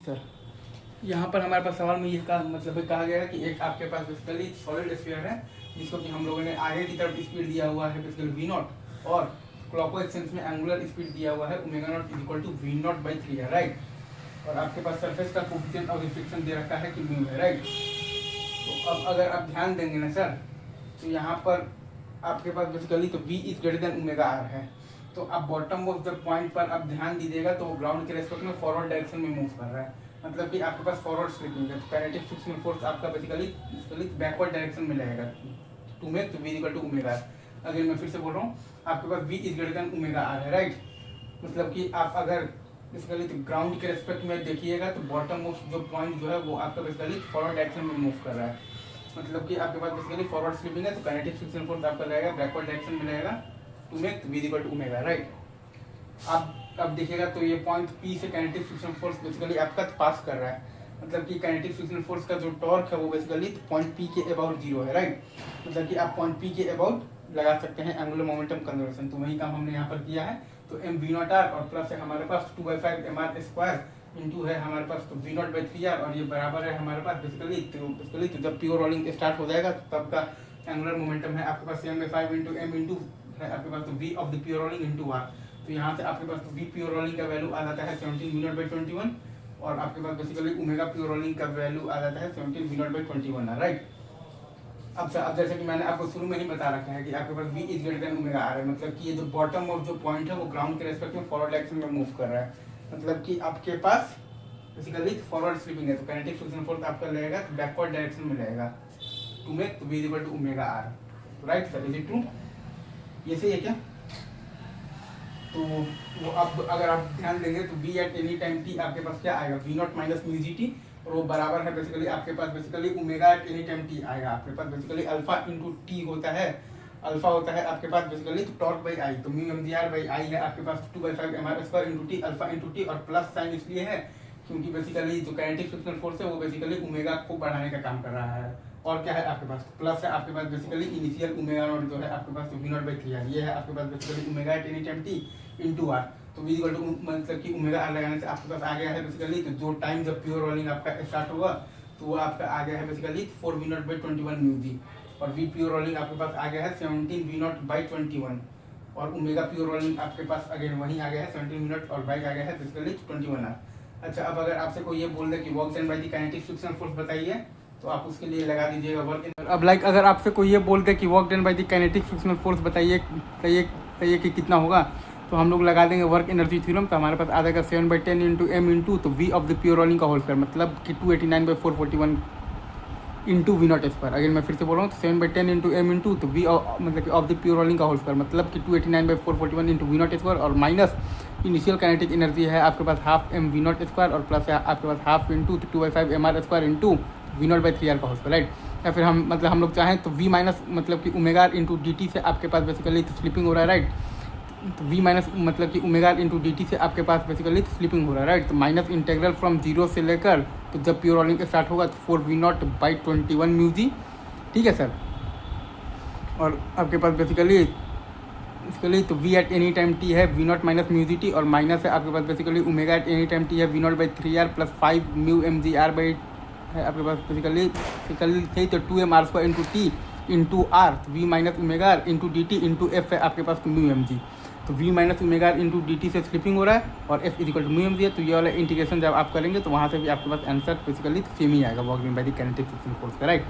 Sir यहाँ पर हमारे पास सवाल में ये कहा गया है कि एक आपके पास बेसिकली सॉलिड स्फीयर है जिसको कि हम लोगों ने आगे की तरफ स्पीड दिया हुआ है बेसिकली वी नॉट और क्लॉकवाइज सेंस में एंगुलर स्पीड दिया हुआ है omega naught is equal to v naught by 3 है, राइट। और आपके पास सरफेस का कोफिशिएंट ऑफ रिफ्लेक्शन दे रखा है कि म्यू है, राइट। तो अब अगर आप ध्यान देंगे ना सर, तो यहाँ पर आपके पास बेसिकली तो v is greater than omega r है। तो आप बॉटम ऑफ द पॉइंट पर आप ध्यान दीजिएगा तो ग्राउंड के रेस्पेक्ट में फॉरवर्ड डायरेक्शन में मूव कर रहा है, मतलब कि आपके पास फॉरवर्ड स्लिपिंग है। तो काइनेटिक फ्रिक्शनल फोर्स आपका बेसिकली बैकवर्ड डायरेक्शन में लगेगा टू में, तो v equal to omega r. अगर मैं फिर से बोल रहा हूँ, आपके पास v is greater than omega r है, राइट। मतलब कि आप अगर बेसिकली तो ग्राउंड के रेस्पेक्ट में देखिएगा तो बॉटम ऑफ जो पॉइंट जो है वो आपका बेसिकली फॉरवर्ड डायरेक्शन में मूव कर रहा है, मतलब कि आपके पास बेसिकली फॉरवर्ड स्लिपिंग है। तो काइनेटिक फ्रिक्शनल फोर्स आपका रहेगा बैकवर्ड डायरेक्शन में रहेगा टू में, तो v equal to omega, right. अब देखिएगा तो ये पॉइंट P से काइनेटिक फ्रिक्शनल फोर्स बेसिकली आपका पास कर रहा है, मतलब कि काइनेटिक फ्रिक्शनल फोर्स का जो टॉर्क है वो बेसिकली पॉइंट P के अबाउट 0 है, राइट। मतलब कि आप पॉइंट P के अबाउट लगा सकते हैं एंगुलर मोमेंटम कंजर्वेशन। तो वही काम हमने यहाँ पर किया है। तो m v नॉट आर और प्लस है हमारे पास 2/5 mr स्क्वायर इंटू है हमारे पास तो v नॉट बाई 3r और ये बराबर है हमारे पास बेसिकली तो जब प्योर रोलिंग स्टार्ट हो जाएगा तो तब का एंगुलर मोमेंटम है आपके पास m/5 इंटू m इंटू है आपके पास तो v of the pure rolling into r। तो यहाँ से आपके पास v प्योर रोलिंग का वैल्यू आ जाता है 17 v नॉट बाई 21 और आपके पास बेसिकली ओमेगा प्योर रोलिंग का वैल्यू आ जाता है 17 v नॉट बाई 21, राइट। अब जैसे कि मैंने आपको शुरू में ही बता रखा है कि आपके पास v is greater than omega r है, मतलब कि ये जो बॉटम ऑफ जो पॉइंट है वो ग्राउंड के रेस्पेक्ट में फॉरवर्ड डायरेक्शन में मूव कर रहा है, मतलब कि आपके पास बेसिकली फॉरवर्ड स्लिपिंग है। तो काइनेटिक फ्रिक्शन फोर्स आपका लगेगा तो बैकवर्ड डायरेक्शन में लगेगा टू में, तो v equal to omega r, right sir, is it true? ये सही है क्या? तो वो अब अगर आप ध्यान देंगे तो v at any time t आपके पास क्या आएगा, v naught minus mu g t, और वो बराबर है बेसिकली आपके पास basically omega at any time t आएगा। आपके पास बेसिकली अल्फा इंटू टी होता है, अल्फा होता है आपके पास बेसिकली तो टॉर्क बाई आई, तो म्यू mgr बाई आई है आपके पास 2/5 mr square into t, alpha into t, और प्लस साइन इसलिए है क्योंकि बेसिकली जो काइनेटिक फ्रिक्शनल फोर्स है वो बेसिकली ओमेगा को बढ़ाने का काम कर रहा है। और क्या है आपके पास प्लस है आपके पास बेसिकली इनिशियल ओमेगा नॉट जो है आपके पास तो वी नॉट बाई 3r, ये है आपके पास basically omega at any time t into r. तो v इक्वल टू मतलब कि ओमेगा आर लगाने से आपके पास आ गया है बेसिकली तो जो टाइम जब प्योर रोलिंग आपका स्टार्ट होगा तो वो आपका आ गया है basically 4 v naught by 21 mu g, और v प्योर रोलिंग आपके पास आ गया है 17 v नॉट बाई 21, और ओमेगा प्योर रोलिंग आपके पास अगेन वहीं आ गया है 17 v नॉट और बाई आ गया है बेसिकली 21r। अच्छा, अब अगर आपसे कोई ये बोल दे कि work done by the kinetic frictional force बताइए तो आप उसके लिए लगा दीजिएगा वर्क। अब अगर आपसे कोई ये बोल दे कि work done by the kinetic frictional force बताइए कहिए कि कितना होगा, तो हम लोग लगा देंगे वर्क एनर्जी थ्योरम। तो हमारे पास आ जाएगा 7/10 इंटू m इंटू तो v of the pure rolling का होल स्क्वायर, मतलब कि 289/441 इंटू वी नॉट स्क्वायर। अगर मैं फिर से बोल रहा हूँ तो 7/10 इंटू m इंटू तो v मतलब कि ऑफ द प्योर रोलिंग का होल स्क्वायर, मतलब कि 289/441 इंटू वी नॉट स्क्वायर, और माइनस इनिशियल काइनेटिक एनर्जी है आपके पास half m v naught square, और प्लस है आपके पास half into 2/5 mr square into v naught by 3r का होल स्क्वायर, राइट। या फिर हम लोग चाहें तो v माइनस मतलब कि ओमेगा इंटू डी टी से आपके पास बेसिकली स्लिपिंग हो रहा है, राइट। तो v माइनस मतलब कि ओमेगा इंटू डी टी से आपके पास बेसिकली स्लिपिंग हो रहा है, राइट। तो माइनस इंटेग्रल फ्रॉम 0 से लेकर तो जब प्योर रोलिंग स्टार्ट होगा तो 4 v naught by 21 mu g, ठीक है सर। और आपके पास बेसिकली तो v at any time t है v naught minus mu g t, और माइनस है आपके पास basically omega at any time t है v naught by 3r plus 5 mu mgr by है आपके पास बेसिकली तो 2mr square into t into r, तो v minus omega into d t into F है आपके पास म्यू एम जी। तो v minus omega into d t से स्लिपिंग हो रहा है और f is equal to mu m g है। तो ये वाला इंटीग्रेशन जब आप करेंगे तो वहाँ से भी आपके पास आंसर बेसिकली सेम ही आएगा work done by the kinetic frictional force का, राइट।